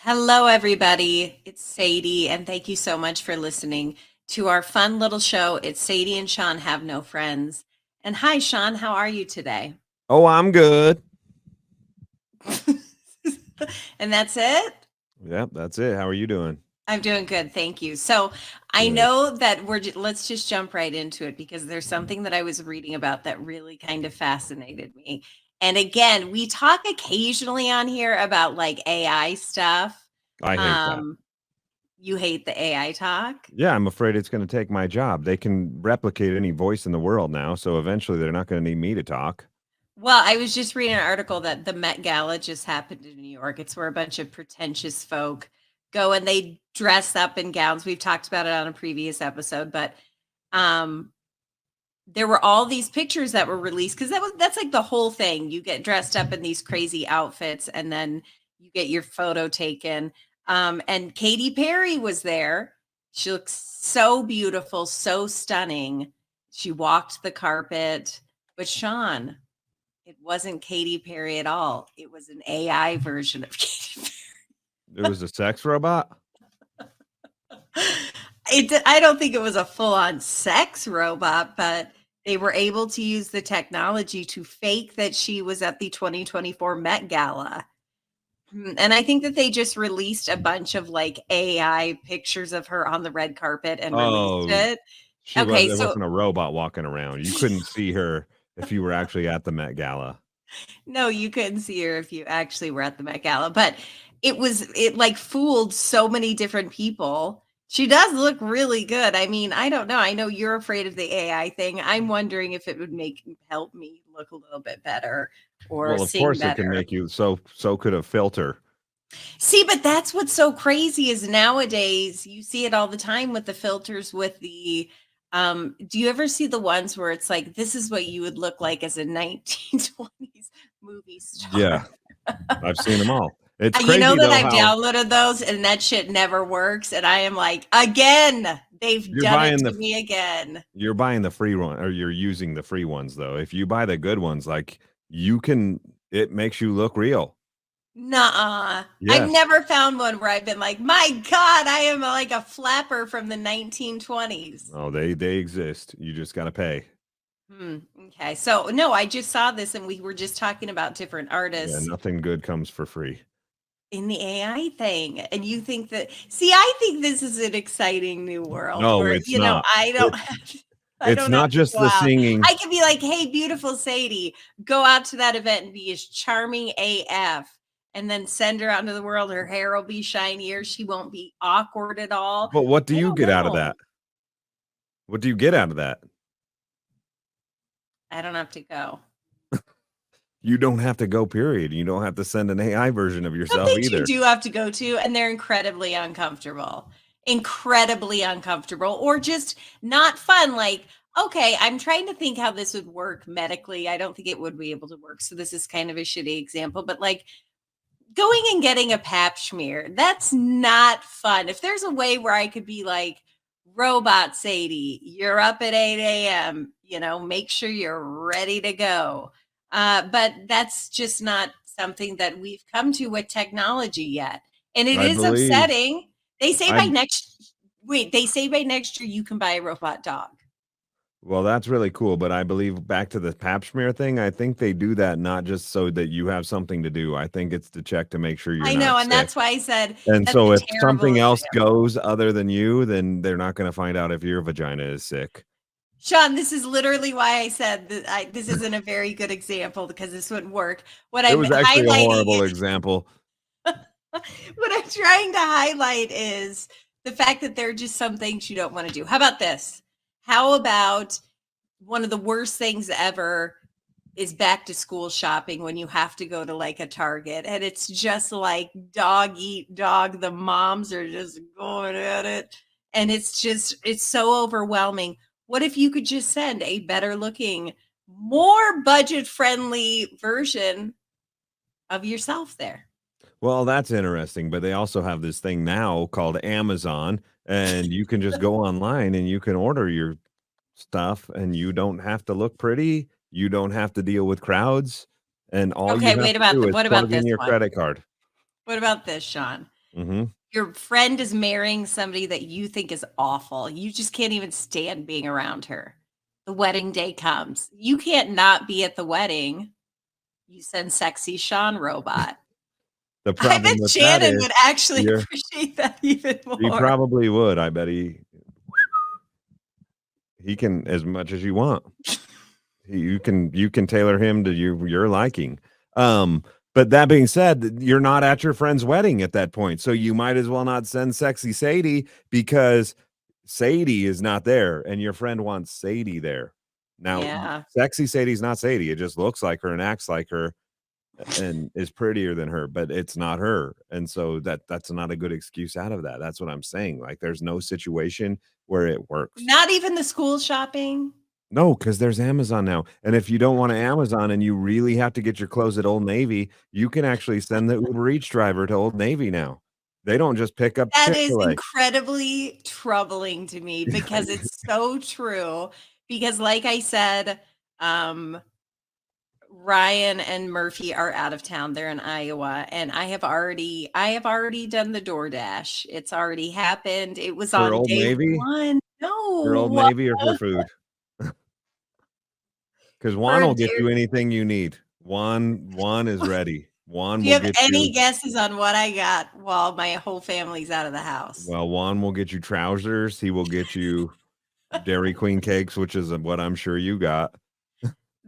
Hello, everybody. It's Sadie, and thank you so much for listening to our fun little show. It's Sadie and Shawn Have No Friends. And hi, Shawn, how are you today? Oh, I'm good. And that's it? Yep, that's it. How are you doing? I'm doing good, thank you. So I Good. know that let's just jump right into it because there's something that I was reading about that really kind of fascinated me. And again, we talk occasionally on here about like AI stuff. I hate that. Um, you hate the AI talk? Yeah, I'm afraid it's going to take my job. They can replicate any voice in the world now, so eventually they're not going to need me to talk. Well, I was just reading an article that the Met Gala just happened in New York. It's where a bunch of pretentious folk go and they dress up in gowns. We've talked about it on a previous episode, but um there were all these pictures that were released because that's like the whole thing. You get dressed up in these crazy outfits and then you get your photo taken. And Katy Perry was there. She looks so beautiful, so stunning. She walked the carpet. But Shawn, it wasn't Katy Perry at all. It was an AI version of Katy It was a sex robot? Perry. I don't think it was a full-on sex robot, but they were able to use the technology to fake that she was at the 2024 Met Gala. And I think that they just released a bunch of like AI pictures of her on the red carpet and released Oh, it. Okay, it so wasn't a robot walking around. You couldn't see her if you were actually at the Met Gala. no, you couldn't see her if you actually were at the Met Gala, but it like fooled so many different people. She does look really good. I mean, I don't know. I know you're afraid of the AI thing. I'm wondering if it would help me look a little bit better or Well, of sing course it better. can make you so could a filter. See, but that's what's so crazy is nowadays you see it all the time with the filters with the do you ever see the ones where it's like this is what you would look like as a 1920s movie Yeah, star? I've seen them all. It's You know crazy that though I've how downloaded those and that shit never works and I am like, again, they've you're done it buying to me again. you're buying the free one or you're using the free ones though. If you buy the good ones, like you can it makes you look real. Nuh-uh. I've Yes. never found one where I've been like, my God, I am like a flapper from the 1920s. Oh, they exist. You just got to pay. Okay. So no, I just saw this and we were just talking about different Yeah, artists nothing good comes for free. in the AI thing. And you think that see, I think this is an exciting new world No, where, it's not. I It, don't have I it's don't have not to just go the out. singing. I can be like, hey, beautiful Sadie, go out to that event and be as charming AF. And then send her out into the world. Her hair will be shinier. She won't be awkward at all. But what do I you don't get out of know. that? What do you get out of that? I don't have to go. You don't have to go, period. You don't have to send an AI version of Some yourself things you either. do have to go to, and they're incredibly uncomfortable, or just not fun. Like, okay, I'm trying to think how this would work medically. I don't think it would be able to work. So this is kind of a shitty example, but like going and getting a pap smear, that's not fun. If there's a way where I could be like, robot Sadie, you're up at 8 a.m., make sure you're ready to go. But that's just not something that we've come to with technology yet. And it I is believe upsetting. They say I by next they say by next year you can buy a robot dog. Well, that's really cool, but I believe back to the pap smear thing, I think they do that not just so that you have something to do. I think it's to check to make sure you're I not know, and sick. that's why I said And that's so a if terrible something else example. goes other than you, then they're not gonna find out if your vagina is sick. Shawn, this is literally why I said that this isn't a very good example because this wouldn't work. What It I'm was actually a highlighting horrible example. what I'm trying to highlight is the fact that there are just some things you don't want to do. How about this? How about one of the worst things ever is back to school shopping when you have to go to like a Target and it's just like dog eat dog. The moms are just going at it. And it's so overwhelming. What if you could just send a better looking, more budget friendly version of yourself there? Well, that's interesting, but they also have this thing now called Amazon, and you can just go online and you can order your stuff, and you don't have to look pretty, you don't have to deal with crowds, and all you Okay, have wait to about do the is what about plug this in your one? credit card. What about this, Shawn? Mhm. Your friend is marrying somebody that you think is awful. You just can't even stand being around her. The wedding day comes. You can't not be at the wedding. You send sexy Shawn robot. The I problem bet with that Shannon is would actually you're appreciate that even he more. probably would. I bet he can as much as you want. You can tailor him to your liking. But that being said, you're not at your friend's wedding at that point, so you might as well not send sexy Sadie because Sadie is not there, and your friend wants Sadie there. Now, Yeah. sexy Sadie's not Sadie. It just looks like her and acts like her and is prettier than her, but it's not her. And so that's not a good excuse out of that. That's what I'm saying. Like there's no situation where it works. Not even the school shopping? No, because there's Amazon now. And if you don't want to Amazon and you really have to get your clothes at Old Navy, you can actually send the Uber Eats driver to Old Navy now. They don't just pick up That is Chick-fil-A. incredibly troubling to me because it's so true. Because like I said, um, Ryan and Murphy are out of town. They're in Iowa, and I have already done the DoorDash. It's already happened. It was For on Old day Navy? 1. For Old No. Navy or for food? Because For Juan a will get dare you anything you need. Juan is ready. Juan Do you will have get any you guesses on what I got while my whole family's out of the house? well, Juan will get you trousers. He will get you Dairy Queen cakes, which is what I'm sure you got.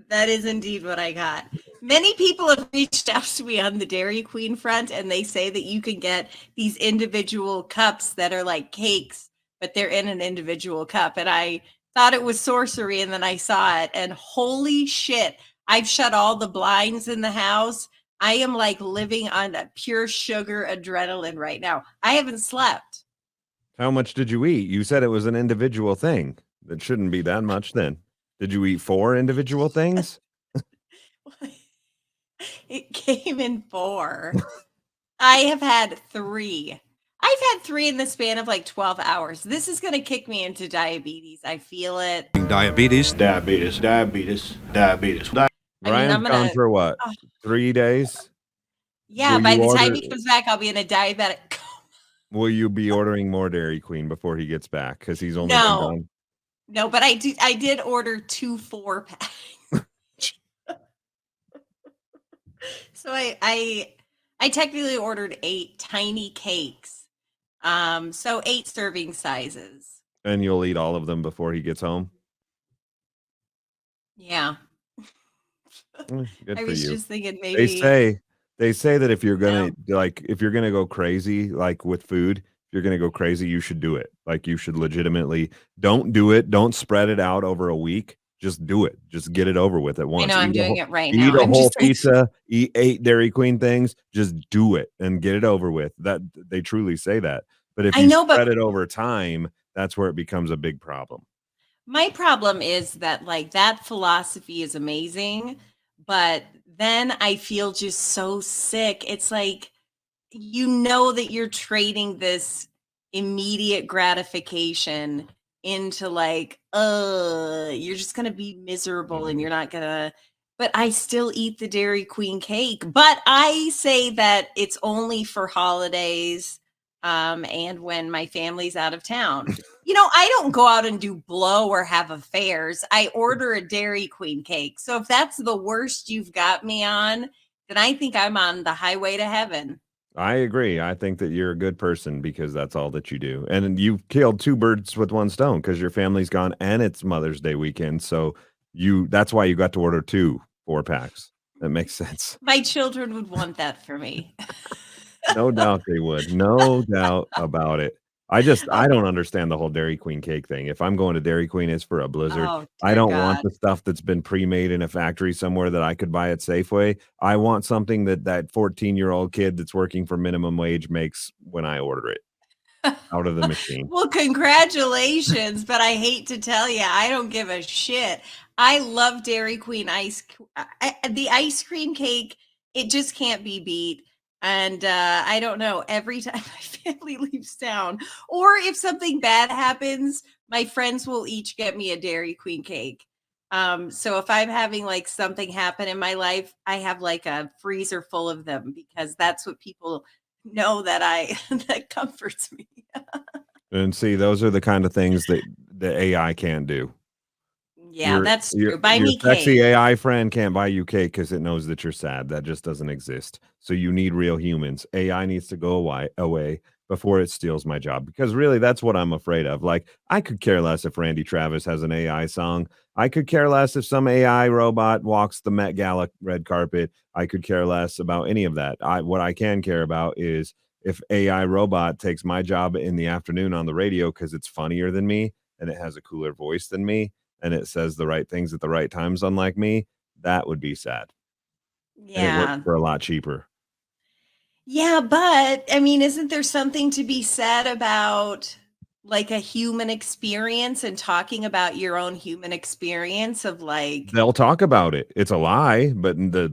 That is indeed what I got. Many people have reached out to me on the Dairy Queen front, and they say that you can get these individual cups that are like cakes, but they're in an individual cup. And I thought it was sorcery, and then I saw it, and holy shit, I've shut all the blinds in the house. I am like living on a pure sugar adrenaline right now. I haven't slept. How much did you eat? You said it was an individual thing. That shouldn't be that much then. Did you eat 4 individual things? It came in 4. I have had 3. I've had 3 in the span of like 12 hours. This is going to kick me into diabetes. I feel it. Diabetes, diabetes, diabetes, diabetes. I mean, Ryan's I'm gone gonna. for what? Oh, 3 days? yeah. Will By you the time order he comes back, I'll be in a diabetic coma. will you be ordering more Dairy Queen before he gets back? Because he's only been No, gone. no, but I did order 2 4-packs. So I technically ordered 8 tiny cakes. So 8 serving sizes. And you'll eat all of them before he gets home? Yeah. Good I for was you. just thinking They maybe, say they say that if you're no. gonna like if you're gonna go crazy like with food, if you're gonna go crazy, you should do it. Like you should legitimately don't do it. Don't spread it out over a week. Just do it. Just get it over with at I know once. I'm doing it right Eat now. a I'm whole just like, pizza. Eat 8 Dairy Queen things. Just do it and get it over with. That they truly say that. But if I you know, but spread it over time, that's where it becomes a big problem. my problem is that like that philosophy is amazing, but then I feel just so sick. It's like you know that you're trading this immediate gratification into like, you're just gonna be miserable and Mhm. you're not gonna. But I still eat the Dairy Queen cake. But I say that it's only for holidays, and when my family's out of town. I don't go out and do blow or have affairs. I order a Dairy Queen cake. So if that's the worst you've got me on, then I think I'm on the highway to heaven. I agree. I think that you're a good person because that's all that you do. And you've killed 2 birds with 1 stone because your family's gone and it's Mother's Day weekend. So that's why you got to order 2 4-packs. That makes sense. My children would want that for me. No doubt they would. No doubt about it. I Oh, don't understand the whole Dairy Queen cake thing. If I'm going to Dairy Queen, it's for a blizzard. oh, I dear don't want God. the stuff that's been pre-made in a factory somewhere that I could buy at Safeway. I want something that 14-year-old kid that's working for minimum wage makes when I order it out of the machine. Well, congratulations, but I hate to tell you, I don't give a shit. I love Dairy Queen the ice cream cake, it just can't be beat. And I don't know, every time my family leaves town, or if something bad happens, my friends will each get me a Dairy Queen cake. So if I'm having like something happen in my life, I have like a freezer full of them because that's what people know that that comforts me. And see, those are the kind of things that the AI can't do. Yeah, that's true. Buy Your me cake. sexy AI friend can't buy you cake because it knows that you're sad. That just doesn't exist. So you need real humans. AI needs to go away before it steals my job. Because really, that's what I'm afraid of. Like, I could care less if Randy Travis has an AI song. I could care less if some AI robot walks the Met Gala red carpet. I could care less about any of that. What I can care about is if AI robot takes my job in the afternoon on the radio because it's funnier than me and it has a cooler voice than me and it says the right things at the right times, unlike me, that would be sad. And it works Yeah. for a lot cheaper. Yeah, but I mean, isn't there something to be said about like a human experience and talking about your own human experience of like, They'll talk about it. It's a lie, but the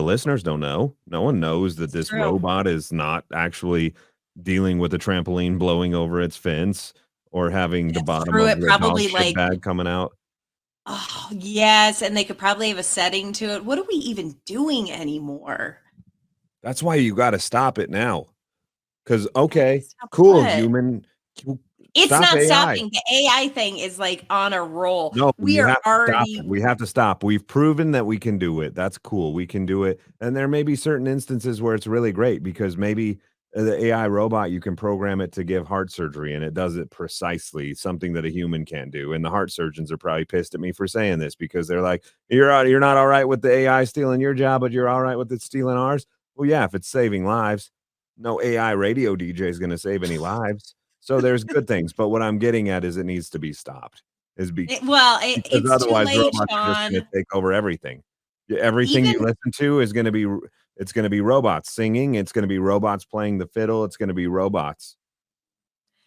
listeners don't know. No one knows that it's this true. robot is not actually dealing with a trampoline blowing over its fence or having the That's bottom true. of It the dog probably shit like, bag coming out. oh, yes. And they could probably have a setting to it. What are we even doing anymore? That's why you got to stop it now. Because, Gotta okay, stop cool, what? human, It's stop not AI. stopping. The AI thing is like on a roll. No, We you are have to stop it. already, We have to stop. We've proven that we can do it. That's cool. We can do it. And there may be certain instances where it's really great because maybe the AI robot, you can program it to give heart surgery and it does it precisely, something that a human can't do. And the heart surgeons are probably pissed at me for saying this because they're like, you're not all right with the AI stealing your job, but you're all right with it stealing ours. Well, yeah, if it's saving lives, no AI radio DJ is going to save any lives. So there's good things. But what I'm getting at is it needs to be stopped. Is because it's too otherwise late, robots are just gonna Sean. take over everything. Everything you Even listen to is gonna be it's gonna be robots singing, it's gonna be robots playing the fiddle, it's gonna be robots.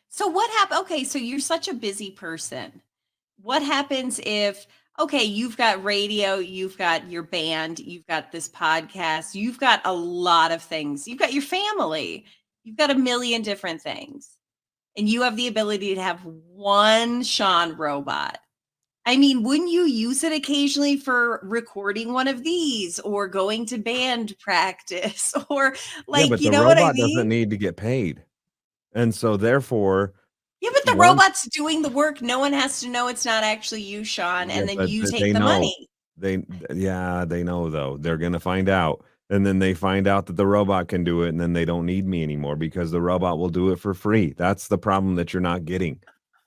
so what happened? Okay, so you're such a busy person. What happens if, okay, you've got radio, you've got your band, you've got this podcast, you've got a lot of things, you've got your family, you've got a million different things, and you have the ability to have one Sean robot. I mean, wouldn't you use it occasionally for recording one of these or going to band practice or Yeah, like, but you the know what I robot doesn't mean? need to get paid. And so therefore, Yeah, but the once robot's doing the work. No one has to know it's not actually you, Sean, yeah, and then but you take they the know. money. They know though. They're gonna find out. And then they find out that the robot can do it, and then they don't need me anymore because the robot will do it for free. That's the problem that you're not getting.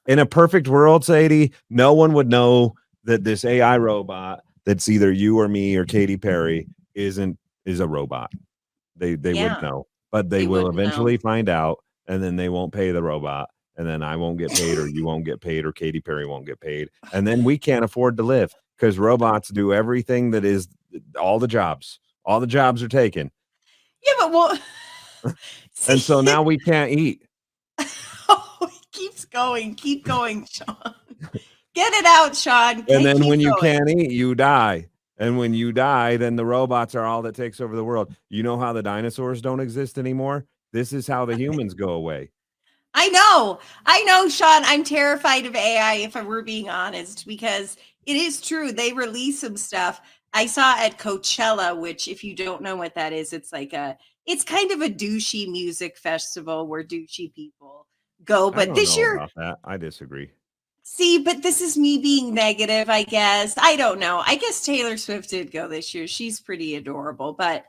In a perfect world, Sadie, no one would know that this AI robot that's either you or me or Katy Perry is a robot. They wouldn't Yeah, know, but they they will wouldn't know. eventually find out, and then they won't pay the robot, and then I won't get paid, or you won't get paid, or Katy Perry won't get paid, and then we can't afford to live because robots do everything that is all the jobs. All the jobs are taken, Yeah, but well, and so see, now we can't eat. oh, it keeps going. Keep going, Sean. Get it out, Sean. And Okay, then keep when you going. can't eat, you die. And when you die, then the robots are all that takes over the world. You know how the dinosaurs don't exist anymore? This is how the humans go away. I know, Sean. I'm terrified of AI if we're being honest, because it is true. They release some stuff. I saw at Coachella, which if you don't know what that is, it's kind of a douchey music festival where douchey people go. I But don't this know year, about that. I disagree. see, but this is me being negative, I guess. I don't know. I guess Taylor Swift did go this year. She's pretty adorable, but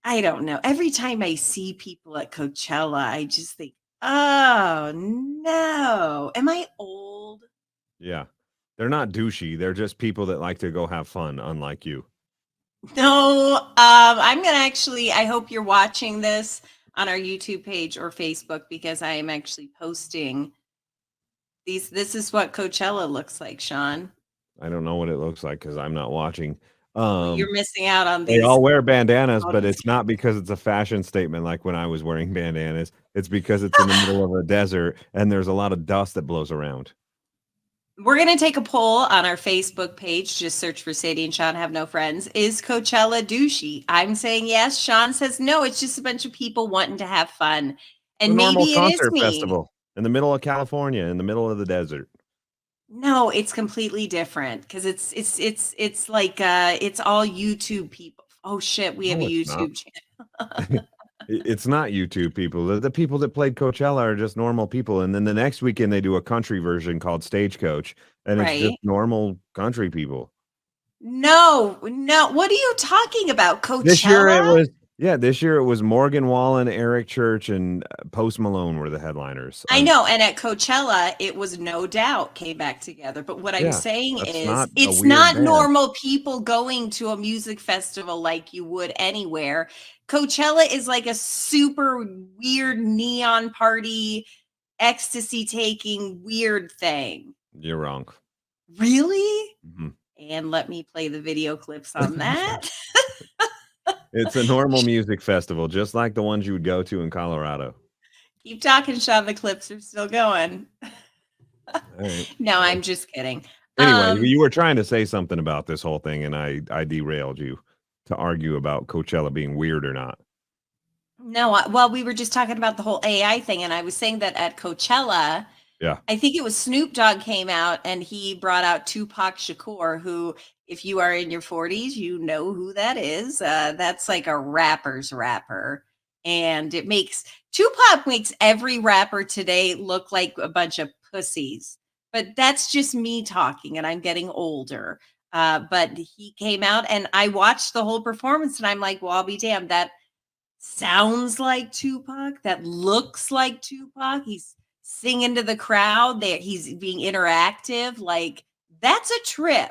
I don't know. Every time I see people at Coachella, I just think, oh no. Am I old? Yeah. They're not douchey. They're just people that like to go have fun, unlike you. No. I'm gonna actually, I hope you're watching this on our YouTube page or Facebook because I am actually posting these. This is what Coachella looks like, Sean. I don't know what it looks like because I'm not watching. Well, you're missing out on They these all wear bandanas, but photos. it's not because it's a fashion statement like when I was wearing bandanas. It's because it's in the middle of a desert and there's a lot of dust that blows around. We're going to take a poll on our Facebook page. Just search for Sadie and Shawn Have No Friends. Is Coachella douchey? I'm saying yes. Sean says no. It's just a bunch of people wanting to have fun. It's a And normal maybe it is concert me. festival in the middle of California, in the middle of the desert. No, it's completely different because it's like it's all YouTube people. Oh shit, we have a No, it's not. YouTube channel. It's not YouTube people. The people that played Coachella are just normal people. And then the next weekend they do a country version called Stagecoach, and it's just Right? normal country people. No, no. What are you talking about? This year it Coachella? was this year it was Morgan Wallen, Eric Church, and Post Malone were the headliners. I know. And at Coachella, it was No Doubt came back together. But what I'm Yeah, saying that's is, not a it's weird not band. normal people going to a music festival like you would anywhere. Coachella is like a super weird neon party, ecstasy taking weird thing. You're wrong. Really? Mhm. And let me play the video clips on that. It's a normal music festival, just like the ones you would go to in Colorado. Keep talking, Sean. The clips are still going. All right. No, I'm just kidding. Anyway, you were trying to say something about this whole thing, and I derailed you to argue about Coachella being weird or not. No, well, we were just talking about the whole AI thing, and I was saying that at Coachella, Yeah. I think it was Snoop Dogg came out and he brought out Tupac Shakur, who, if you are in your 40s, you know who that is. That's like a rapper's rapper. And Tupac makes every rapper today look like a bunch of pussies. But that's just me talking, and I'm getting older. But he came out and I watched the whole performance and I'm like, well, I'll be damned. That sounds like Tupac. That looks like Tupac. He's singing to the crowd. There, he's being interactive. Like, that's a trip.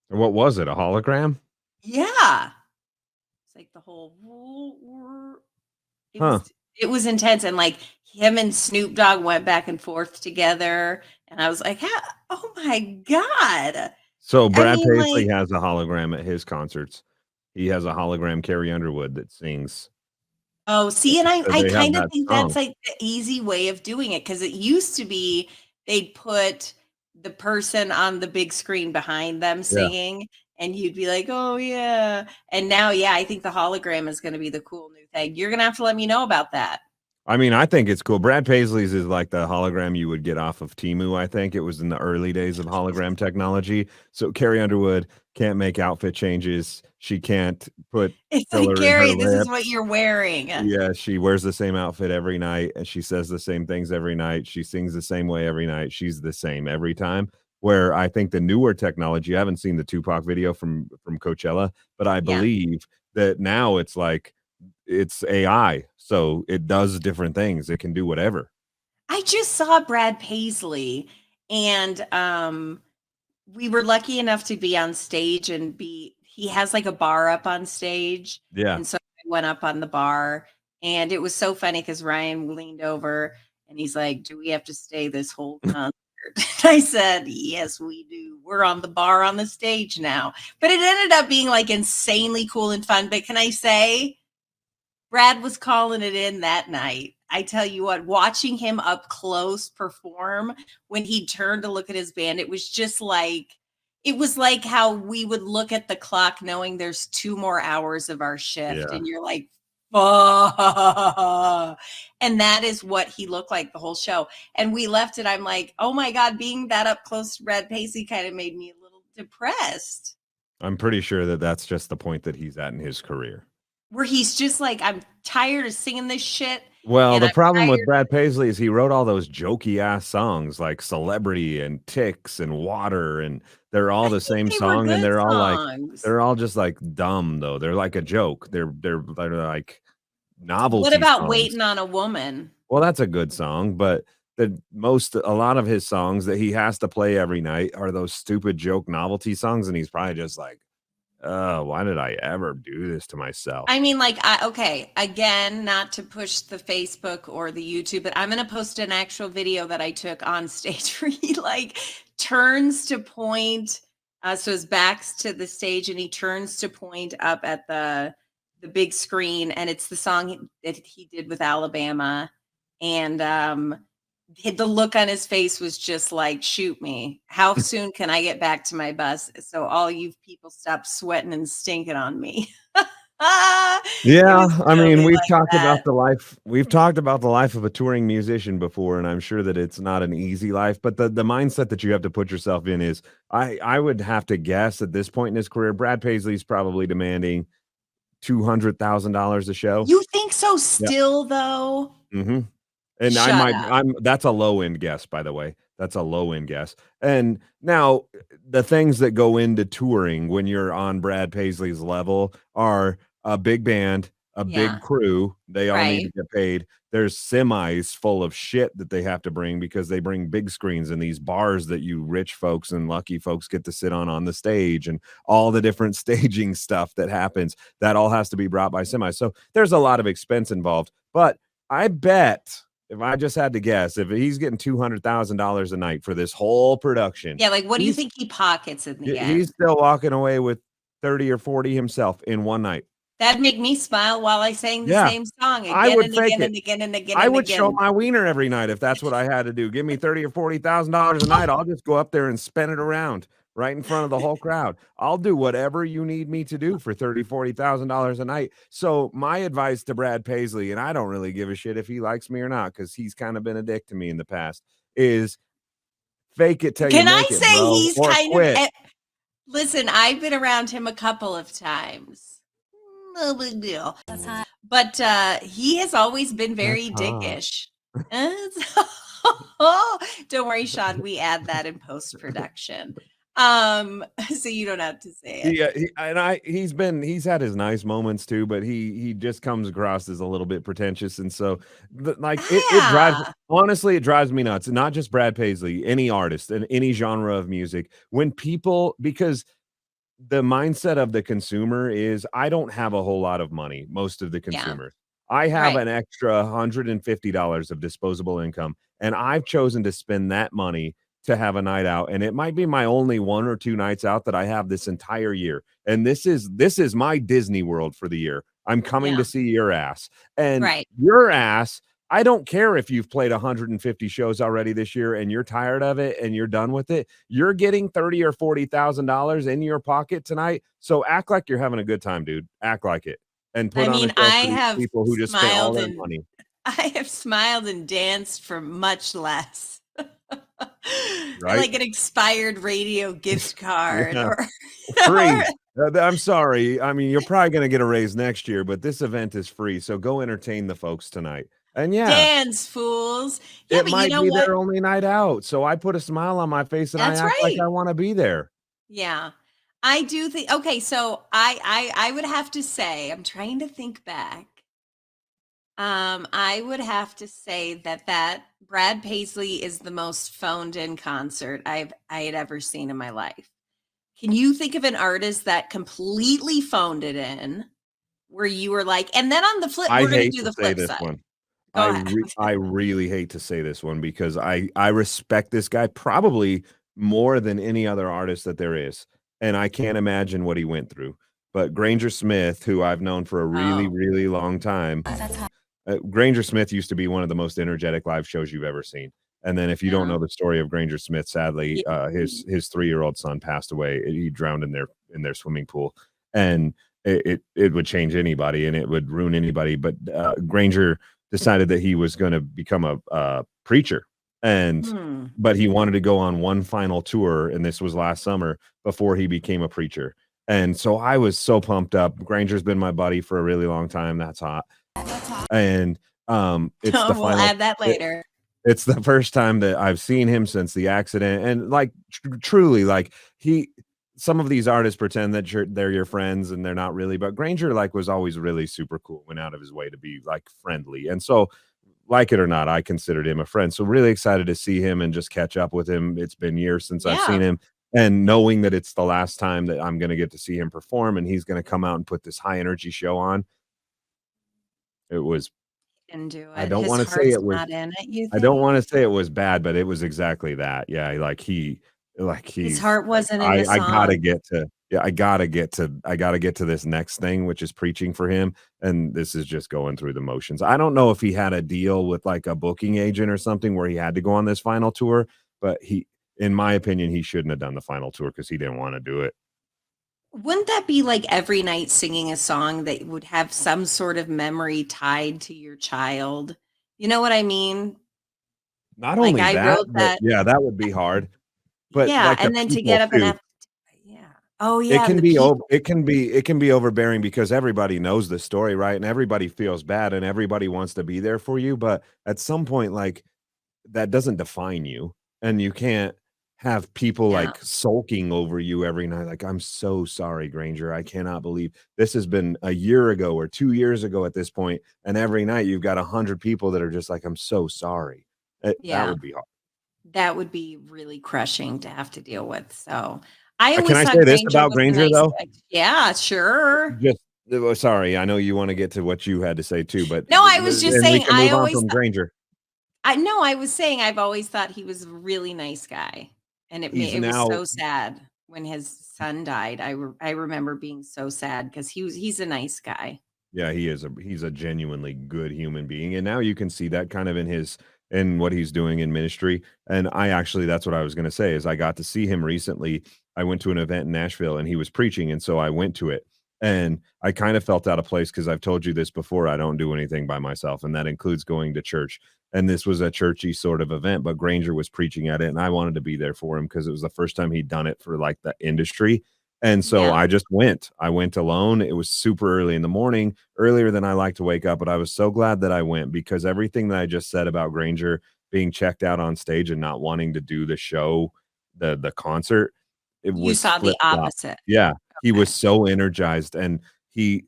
What was it? A hologram? Yeah, it's like the whole. It was intense, and like him and Snoop Dogg went back and forth together, and I was like, oh my god. So Brad mean, Paisley like- has a hologram at his concerts. He has a hologram Carrie Underwood that sings. Oh, see, and I So they have kind of that think song. that's like the easy way of doing it, because it used to be they'd put the person on the big screen behind them singing, and you'd be like, oh yeah. And now, yeah, I think the hologram is going to be the cool new thing. You're going to have to let me know about that. I mean, I think it's cool. Brad Paisley's is like the hologram you would get off of Temu. I think it was in the early days of hologram technology. So Carrie Underwood can't make outfit changes. She can't put It's filler like, in her Gary, this is lips. what you're wearing. Yeah, she wears the same outfit every night, and she says the same things every night. She sings the same way every night. She's the same every time. Where I think the newer technology, I haven't seen the Tupac video from Coachella, but I believe that now it's like it's AI, so it does different things. It can do whatever. I just saw Brad Paisley, and we were lucky enough to be on stage and he has like a bar up on stage. Yeah. And so I went up on the bar, and it was so funny because Ryan leaned over and he's like, do we have to stay this whole concert? I said, yes, we do. We're on the bar on the stage now. But it ended up being like insanely cool and fun. But can I say, Brad was calling it in that night. I tell you what, watching him up close perform, when he turned to look at his band, it was like how we would look at the clock knowing there's 2 more hours of our shift, and you're like, fuck. And that is what he looked like the whole show. And we left it. I'm like, oh my God, being that up close to Brad Paisley kind of made me a little depressed. I'm pretty sure that that's just the point that he's at in his career. Where he's just like, I'm tired of singing this shit. Well, the problem with Brad Paisley is he wrote all those jokey ass songs like Celebrity and Ticks and Water, and they're all the same song, and they're all just like dumb though. They're like a joke. They're like novelty. What about songs. Waiting on a Woman? Well, that's a good song, but a lot of his songs that he has to play every night are those stupid joke novelty songs, and he's probably just like, why did I ever do this to myself? I mean, like, okay, again, not to push the Facebook or the YouTube, but I'm going to post an actual video that I took on stage where he like turns to point. So his back's to the stage and he turns to point up at the big screen. And it's the song that he did with Alabama. And the look on his face was just like, shoot me. How soon can I get back to my bus? So all you people stop sweating and stinking on me. Yeah, I mean, we've talked about the life of a touring musician before, and I'm sure that it's not an easy life, but the mindset that you have to put yourself in is, I would have to guess at this point in his career, Brad Paisley's probably demanding $200,000 a show. You think so still, though? Mm-hmm. And Shut up. that's a low end guess, by the way. That's a low end guess. And now the things that go into touring when you're on Brad Paisley's level are a big band, a Yeah. big crew. They all need to Right. get paid. There's semis full of shit that they have to bring because they bring big screens and these bars that you rich folks and lucky folks get to sit on the stage, and all the different staging stuff that happens. That all has to be brought by semis. So there's a lot of expense involved. But I bet, if I just had to guess, if he's getting $200,000 a night for this whole production, Yeah, like, what do you think he pockets in the end? he's still walking away with 30 or 40 himself in one night. That'd make me smile while I sang the Yeah, same song I again would and fake again it. and again and again I and would show again. my wiener every night if that's what I had to do. Give me $30,000 or $40,000 a night. I'll just go up there and spin it around right in front of the whole crowd. I'll do whatever you need me to do for $30,000, $40,000 a night. So my advice to Brad Paisley, and I don't really give a shit if he likes me or not, because he's kind of been a dick to me in the past, is fake it till you Can I make it, say bro, he's or kind quit. of listen, I've been around him a couple of times. No big deal. But he has always been very That's hot. dickish. Don't worry, Shawn, we add that in post-production. So you don't have to say it. Yeah, he's had his nice moments too, but he just comes across as a little bit pretentious, and so it drives me nuts. And not just Brad Paisley, any artist in any genre of music, when people, because the mindset of the consumer is, I don't have a whole lot of money, most of the consumers. I have Right. an extra $150 of disposable income, and I've chosen to spend that money to have a night out. And it might be my only 1 or 2 nights out that I have this entire year. And this is my Disney World for the year. I'm coming to see your ass. And Right. your ass, I don't care if you've played 150 shows already this year and you're tired of it and you're done with it. You're getting $30,000 or $40,000 in your pocket tonight. So act like you're having a good time, dude. Act like it. And put I on a mean, show I for these have people who just spent all smiled their and money. I have smiled and danced for much less. Right? Like an expired radio gift card Yeah. or Free. I'm sorry. I mean, you're probably going to get a raise next year, but this event is free. So go entertain the folks tonight. And yeah, dance, fools. Yeah, it but you might know be what? their only night out. So I put a smile on my face and That's I act like right. I want to be there. Yeah. I do think okay, so I would have to say, I'm trying to think back. I would have to say that Brad Paisley is the most phoned in concert I had ever seen in my life. Can you think of an artist that completely phoned it in where you were like, and then on the flip, I we're going to hate do to the say flip this side. one. Go ahead. I really hate to say this one because I respect this guy probably more than any other artist that there is. And I can't imagine what he went through. But Granger Smith, who I've known for a really, Oh. really long time, Granger Smith used to be one of the most energetic live shows you've ever seen. And then if you don't Yeah. know the story of Granger Smith, sadly, his 3-year-old son passed away. He drowned in their swimming pool. And it would change anybody and it would ruin anybody. But Granger decided that he was going to become a preacher, but he wanted to go on one final tour, and this was last summer before he became a preacher. And so I was so pumped up. Granger's been my buddy for a really long time. That's hot. And it's the We'll final. add that later. It's the first time that I've seen him since the accident, and like truly, like some of these artists pretend that they're your friends and they're not really, but Granger was always really super cool, went out of his way to be friendly. And so, like it or not, I considered him a friend. So really excited to see him and just catch up with him. It's been years since I've seen him, and knowing that it's the last time that I'm going to get to see him perform and he's going to come out and put this high energy show on. It was, And do it. I don't His want to say heart's it was, not in it, you I don't want to think? say it was bad, but it was exactly that. Yeah. His heart wasn't in the I gotta song. get to, I gotta get to this next thing, which is preaching for him. And this is just going through the motions. I don't know if he had a deal with a booking agent or something where he had to go on this final tour, but in my opinion, he shouldn't have done the final tour because he didn't want to do it. Wouldn't that be like every night singing a song that would have some sort of memory tied to your child? You know what I mean? Not Like only I that, wrote but that. yeah, that would be hard. But Yeah, the and then to people get up and too. have yeah. Oh It yeah, and can the be people. it can be overbearing because everybody knows the story, right? And everybody feels bad and everybody wants to be there for you, but at some point, like, that doesn't define you, and you can't have people, Yeah. like, sulking over you every night, like, "I'm so sorry, Granger, I cannot believe this has been a year ago or 2 years ago at this point, and every night you've got 100 people that are just like, 'I'm so sorry.'" That Yeah. would be hard. That would be really crushing to have to deal with. So I Can always I thought say this Granger about was a Granger, nice though? guy. Yeah, sure. Just sorry, I know you wanna get to what you had to say too, but No, I was just and we saying can move on from Granger. I no, I was saying I've always thought he was a really nice guy, and He's it was now so sad when his son died. I remember being so sad because he's a nice guy. Yeah, he's a genuinely good human being, and now you can see that kind of in what he's doing in ministry, and I actually that's what I was gonna say is I got to see him recently. I went to an event in Nashville, and he was preaching, and so I went to it, and I kind of felt out of place because 'cause I've told you this before, I don't do anything by myself, and that includes going to church, and this was a churchy sort of event, but Granger was preaching at it, and I wanted to be there for him because it was the first time he'd done it for, like, the industry, and so Yeah, I just went. I went alone. It was super early in the morning, earlier than I like to wake up, but I was so glad that I went because everything that I just said about Granger being checked out on stage and not wanting to do the show, the concert, it you was saw the flip-flop. opposite. Yeah, he was Okay. so energized and he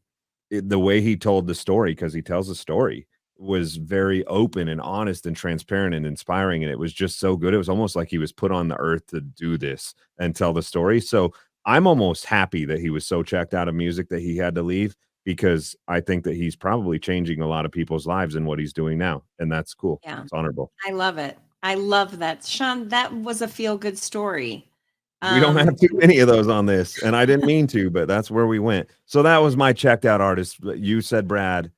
the way he told the story, because he tells a story, was very open and honest and transparent and inspiring, and it was just so good. It was almost like he was put on the earth to do this and tell the story. So, I'm almost happy that he was so checked out of music that he had to leave because I think that he's probably changing a lot of people's lives in what he's doing now, and that's cool. Yeah, It's honorable. I love it. I love that. Sean, that was a feel good story. We don't have too Do many of those on this, and I didn't mean to, but that's where we went. So that was my checked out artist. But you said Brad.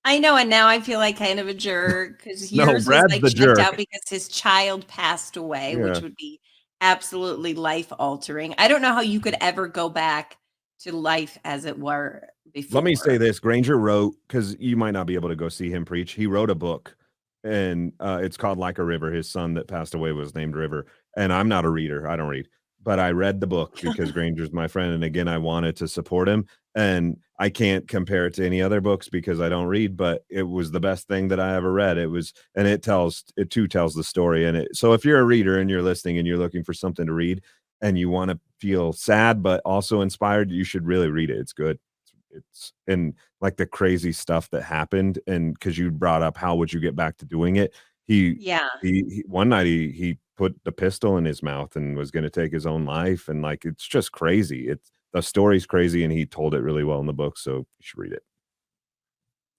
I know, and now I feel like kind of a jerk because No, yours was Brad's like the checked out jerk. because his child passed away, which Yeah. would be absolutely life altering. I don't know how you could ever go back to life as it were Let me say before. this, Granger wrote because you might not be able to go see him preach. He wrote a book, and, it's called Like a River. His son that passed away was named River, and I'm not a reader, I don't read, but I read the book because Granger's my friend, and again, I wanted to support him, and I can't compare it to any other books because I don't read, but it was the best thing that I ever read. It was and it too tells the story, and it so if you're a reader and you're listening and you're looking for something to read and you wanna feel sad but also inspired, you should really read it. It's good. It's and like the crazy stuff that happened, and because you brought up how would you get back to doing it, he Yeah, he one night he put the pistol in his mouth and was gonna take his own life, and, like, it's just crazy. It's the story's crazy, and he told it really well in the book, so you should read it.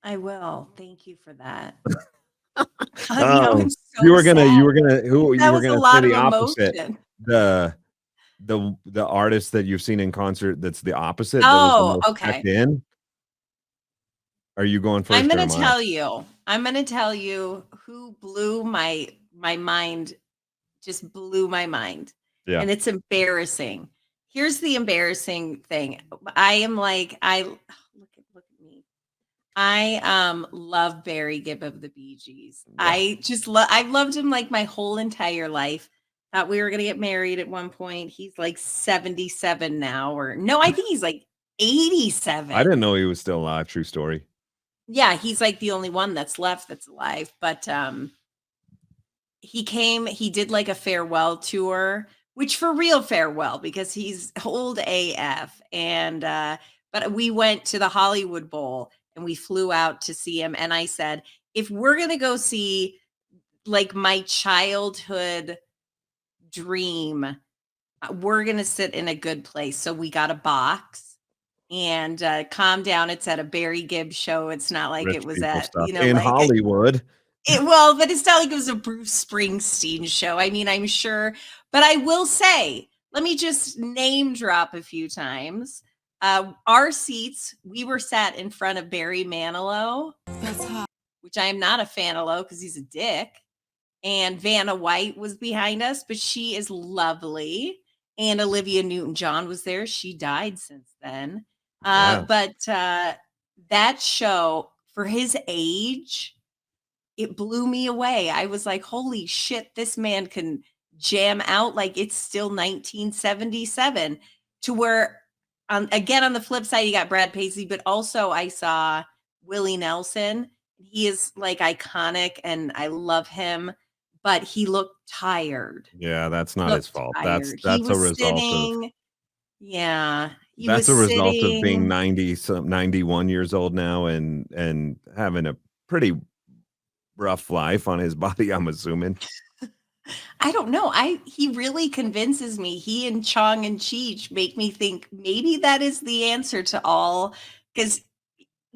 I will. Thank you for that. God, now Oh, I'm so sad. you That were was a gonna say lot of the opposite. emotion. The the artist that you've seen in concert that's the opposite, that was the Oh, most checked okay. in? Are you going first or am I? I'm gonna tell you who blew my mind, just blew my mind, Yeah. and it's embarrassing. Here's the embarrassing thing. I am like, look at me. I love Barry Gibb of the Bee Gees. Yeah. I've loved him like my whole entire life. Thought we were gonna get married at one point. He's like 77 now, or no, I think he's like I 87. didn't know he was still alive, true story. Yeah, he's like the only one that's left that's alive. But he did like a farewell tour, which for real farewell because he's old AF. And but we went to the Hollywood Bowl and we flew out to see him. And I said, if we're gonna go see like my childhood dream, we're gonna sit in a good place. So we got a box and calm down. It's at a Barry Gibb show. It's not like it Rich was people at, stuff in Hollywood. well, but it's not like it was a Bruce Springsteen show. I mean, I'm sure, but I will say, let me just name drop a few times. Our seats, we were sat in front of Barry Manilow, which I am not a fan of because he's a dick. And Vanna White was behind us, but she is lovely. And Olivia Newton-John was there. She died since then. Yeah. But that show, for his age, it blew me away. I was like, holy shit, this man can jam out like it's still 1977. to where, again, on the flip side, you got Brad Paisley, but also I saw Willie Nelson. He is like iconic and I love him, but he looked tired. Yeah, that's He not his looked fault. tired. He That's a was result of sitting. Yeah, he that's was a result of being sitting. 91 years old now and having a pretty rough life on his body, I'm assuming. I don't know. He really convinces me. He and Chong and Cheech make me think maybe that is the answer to all. Because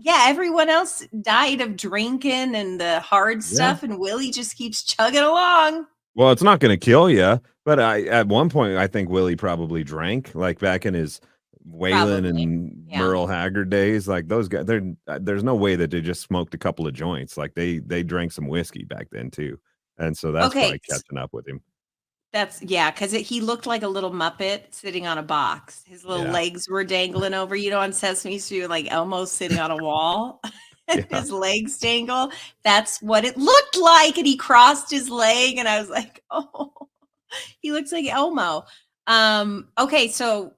yeah, everyone else died of drinking and the hard Yeah. stuff, and Willie just keeps chugging along. Well, it's not gonna kill you, but at one point, I think Willie probably drank, like, back in his Waylon Probably. and Yeah. Merle Haggard days, like, those guys, there's no way that they just smoked a couple of joints, like, they drank some whiskey back then too, and so that's Okay. probably catching up with him. That's yeah, because he looked like a little Muppet sitting on a box. His little Yeah, legs were dangling over, on Sesame Street, like Elmo sitting on a wall, and yeah. his legs dangle. That's what it looked like, and he crossed his leg, and I was like, "Oh, he looks like Elmo." Okay, so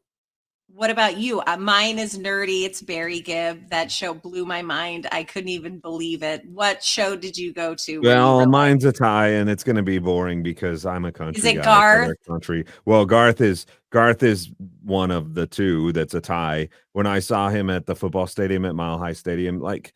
what about you? Mine is nerdy. It's Barry Gibb. That show blew my mind. I couldn't even believe it. What show did you go to where you Well, were like, mine's a tie, and it's gonna be boring because I'm a is country it guy, Garth? Southern country. Well, Garth is one of the two that's a tie. When I saw him at the football stadium at Mile High Stadium, like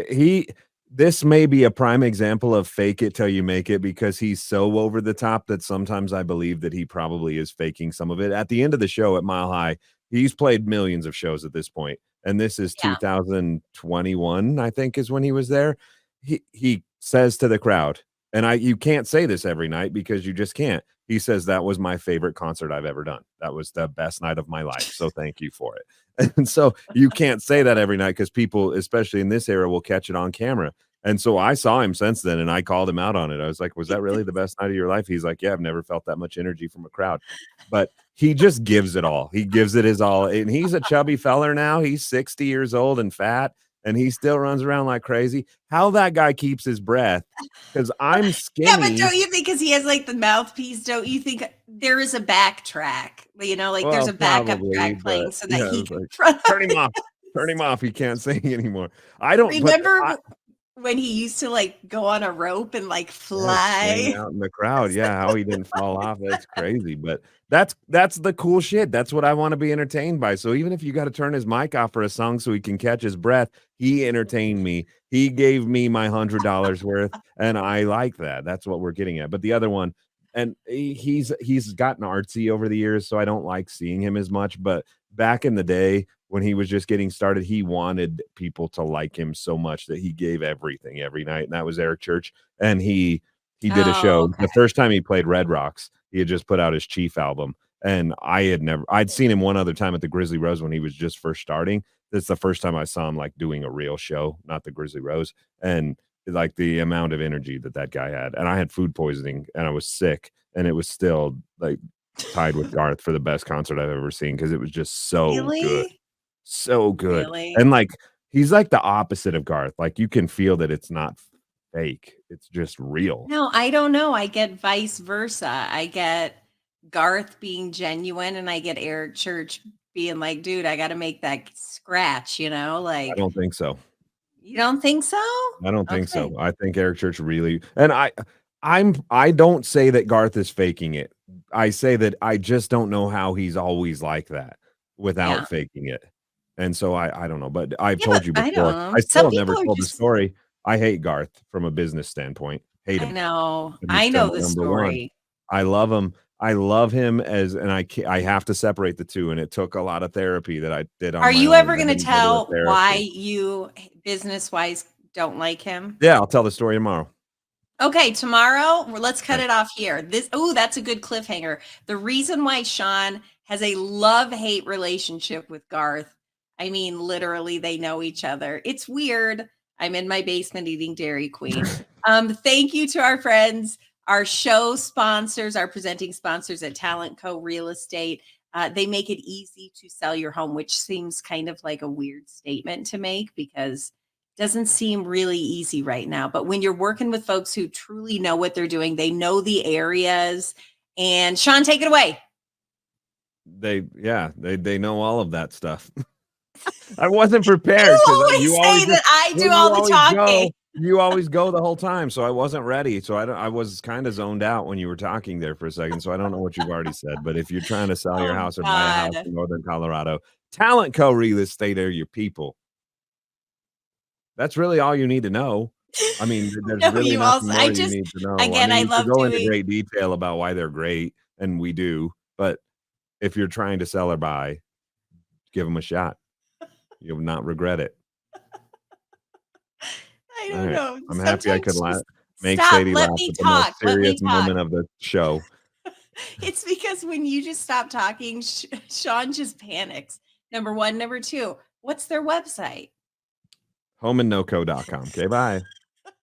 he this may be a prime example of fake it till you make it because he's so over the top that sometimes I believe that he probably is faking some of it. At the end of the show at Mile High, he's played millions of shows at this point, and this is Yeah. 2021, I think, is when he was there. He says to the crowd, and you can't say this every night because you just can't. He says that was my favorite concert I've ever done. That was the best night of my life. So thank you for it. And so you can't say that every night because people, especially in this era, will catch it on camera. And so I saw him since then and I called him out on it. I was like, was that really the best night of your life? He's like, yeah, I've never felt that much energy from a crowd. But he just gives it all. He gives it his all. And he's a chubby feller now. He's 60 years old and fat, and he still runs around like crazy. How that guy keeps his breath, because I'm Yeah, but skinny. don't you think because he has like the mouthpiece, don't you think there is a backtrack? Like there's Well, a backup probably, track but playing so that yeah, he it's can like, front turn him off. Turn him off. He can't sing anymore. I don't, but Remember when he used to like go on a rope and like yeah, swing fly? out in the crowd. Yeah, how he didn't fall off. That's crazy. But that's the cool shit. That's what I want to be entertained by. So even if you got to turn his mic off for a song so he can catch his breath, he entertained me. He gave me my $100 worth, and I like that. That's what we're getting at. But the other one, and he's gotten artsy over the years, so I don't like seeing him as much. But back in the day when he was just getting started, he wanted people to like him so much that he gave everything every night, and that was Eric Church. And he did a Oh, show. okay. The first time he played Red Rocks, he had just put out his Chief album, and I'd seen him one other time at the Grizzly Rose when he was just first starting. That's the first time I saw him like doing a real show, not the Grizzly Rose, and like the amount of energy that guy had. And I had food poisoning and I was sick, and it was still like tied with Garth for the best concert I've ever seen because it was just so good, Really? so good. Really? And like he's like the opposite of Garth. Like you can feel that it's not fake. It's just real. No, I don't know. I get vice versa. I get Garth being genuine and I get Eric Church being like, dude, I got to make that scratch, I like, don't think so. you don't think so? I don't think Okay. so. I think Eric Church really, and I don't say that Garth is faking it. I say that I just don't know how he's always like that without Yeah. faking it. And so I don't know, but I've Yeah, but told you I don't before. know. I still Some have never people are told the just, story. I hate Garth from a business standpoint. Hate I him, know. but he's I still know my the number one. story. I love him. I love him and I have to separate the two, and it took a lot of therapy that I did on Are my you own. ever I going to didn't go to a tell why therapist. you business wise don't like him? Yeah, I'll tell the story tomorrow. Okay, tomorrow, let's cut Okay. it off here. That's a good cliffhanger. The reason why Shawn has a love-hate relationship with Garth, I mean, literally, they know each other. It's weird. I'm in my basement eating Dairy Queen. Thank you to our friends, our show sponsors, our presenting sponsors at Talent Co. Real Estate. They make it easy to sell your home, which seems kind of like a weird statement to make because doesn't seem really easy right now. But when you're working with folks who truly know what they're doing, they know the areas. And Shawn, take it away. they know all of that stuff. I wasn't prepared You because always say that I do all the talking. You always go the whole time, so I wasn't ready. So I was kind of zoned out when you were talking there for a second. So I don't know what you've already said, but if you're trying to sell your Oh, house or buy a house God. in Northern Colorado, Tallent Co. Real Estate are your people. That's really all you need to know. I mean, there's No, really you nothing also, more you need to know. again, I I mean, you could love go into doing, great detail about why they're great, and we do. But if you're trying to sell or buy, give them a shot. You'll not regret it. I All don't right. know. I'm happy I could Sometimes just make stop, Sadie let laugh me at the most talk, let me serious talk. moment of the show. It's because when you just stop talking, Shawn just panics. Number one. Number two, what's their website? Homeandnoco.com. Okay, bye.